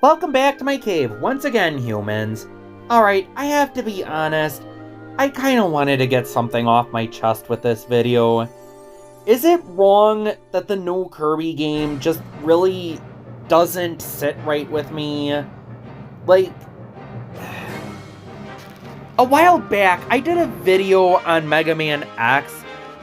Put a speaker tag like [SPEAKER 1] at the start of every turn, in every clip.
[SPEAKER 1] Welcome back to my cave, once again, humans. Alright, I have to be honest, I kinda wanted to get something off my chest with this video. Is it wrong that the new Kirby game just really doesn't sit right with me? Like, a while back, I did a video on Mega Man X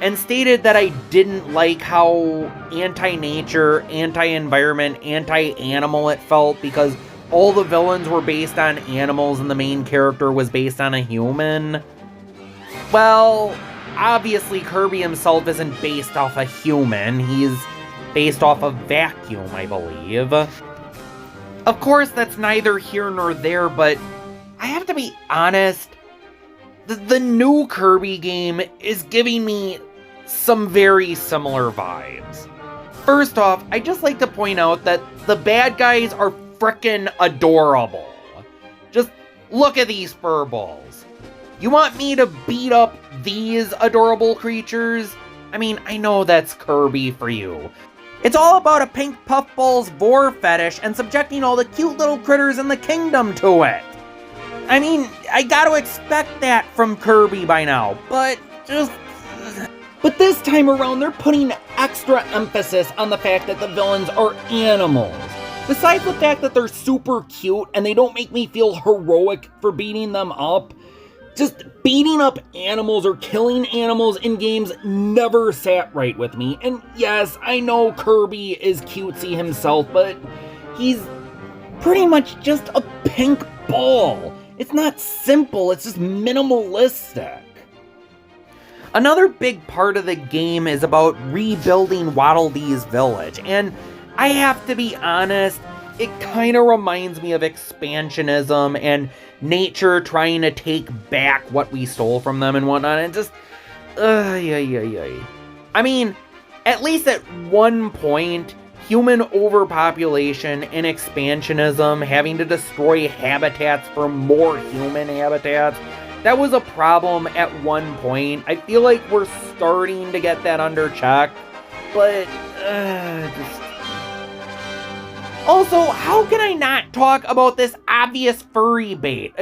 [SPEAKER 1] and stated that I didn't like how anti-nature, anti-environment, anti-animal it felt because all the villains were based on animals and the main character was based on a human. Well, obviously Kirby himself isn't based off a human, he's based off a vacuum, I believe. Of course, that's neither here nor there, but I have to be honest, the new Kirby game is giving me some very similar vibes. First off, I just like to point out that the bad guys are frickin' adorable. Just look at these furballs. You want me to beat up these adorable creatures? I mean, I know that's Kirby for you. It's all about a pink puffball's vore fetish and subjecting all the cute little critters in the kingdom to it. I mean, I gotta expect that from Kirby by now, but this time around, they're putting extra emphasis on the fact that the villains are animals. Besides the fact that they're super cute and they don't make me feel heroic for beating them up, just beating up animals or killing animals in games never sat right with me. And yes, I know Kirby is cutesy himself, but he's pretty much just a pink ball. It's not simple, it's just minimalistic. Another big part of the game is about rebuilding Waddle Dee's village, and I have to be honest, it kinda reminds me of expansionism and nature trying to take back what we stole from them and whatnot, and just, I mean, at least at one point, human overpopulation and expansionism, having to destroy habitats for more human habitats, that was a problem at one point. I feel like we're starting to get that under check, but Also, how can I not talk about this obvious furry bait?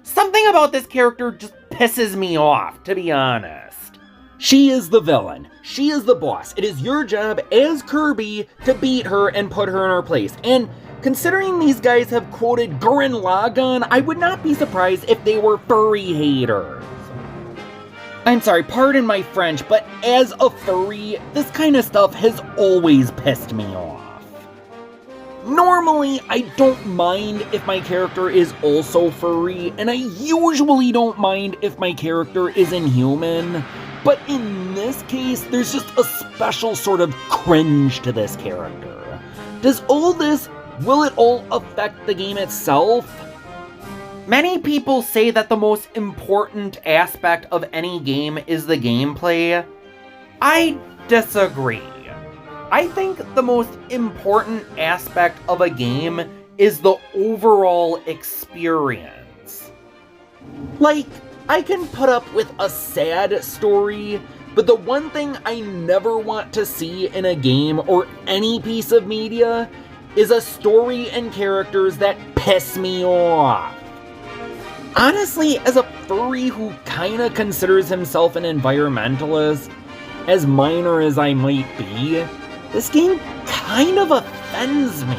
[SPEAKER 1] Something about this character just pisses me off, to be honest. She is the villain. She is the boss. It is your job as Kirby to beat her and put her in her place. And considering these guys have quoted Gurren Lagann, I would not be surprised if they were furry haters. I'm sorry, pardon my French, but as a furry, this kind of stuff has always pissed me off. Normally, I don't mind if my character is also furry, and I usually don't mind if my character is inhuman. But in this case, there's just a special sort of cringe to this character. Will it all affect the game itself? Many people say that the most important aspect of any game is the gameplay. I disagree. I think the most important aspect of a game is the overall experience. Like, I can put up with a sad story, but the one thing I never want to see in a game or any piece of media is a story and characters that piss me off. Honestly, as a furry who kinda considers himself an environmentalist, as minor as I might be, this game kind of offends me.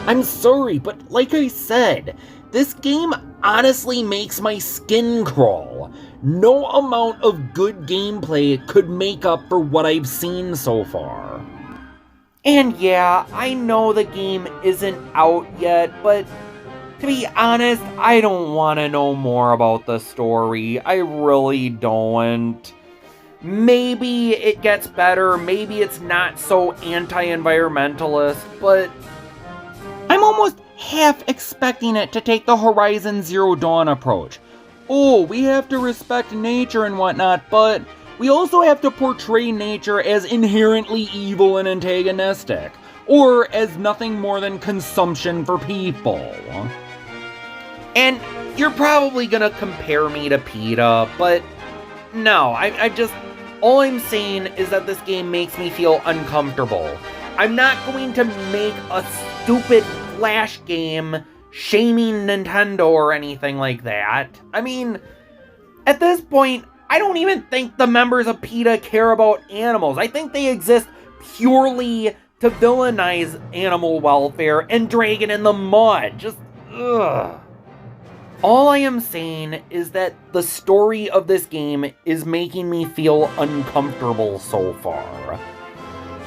[SPEAKER 1] I'm sorry, but like I said, this game honestly makes my skin crawl. No amount of good gameplay could make up for what I've seen so far. And yeah, I know the game isn't out yet, but to be honest, I don't want to know more about the story. I really don't. Maybe it gets better, maybe it's not so anti-environmentalist, but I'm almost half expecting it to take the Horizon Zero Dawn approach. Oh, we have to respect nature and whatnot, but we also have to portray nature as inherently evil and antagonistic, or as nothing more than consumption for people. And you're probably gonna compare me to PETA, but no, all I'm saying is that this game makes me feel uncomfortable. I'm not going to make a stupid Flash game shaming Nintendo or anything like that. I mean, at this point, I don't even think the members of PETA care about animals. I think they exist purely to villainize animal welfare and drag it in the mud. Just, ugh. All I am saying is that the story of this game is making me feel uncomfortable so far.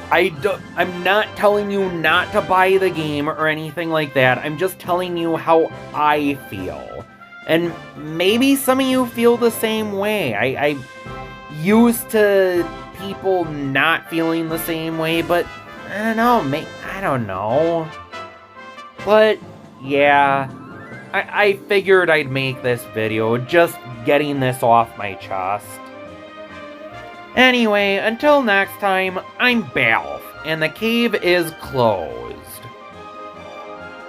[SPEAKER 1] I'm not telling you not to buy the game or anything like that. I'm just telling you how I feel. And maybe some of you feel the same way. I used to people not feeling the same way, but I don't know. But yeah, I figured I'd make this video, just getting this off my chest. Anyway, until next time, I'm Balf, and the cave is closed.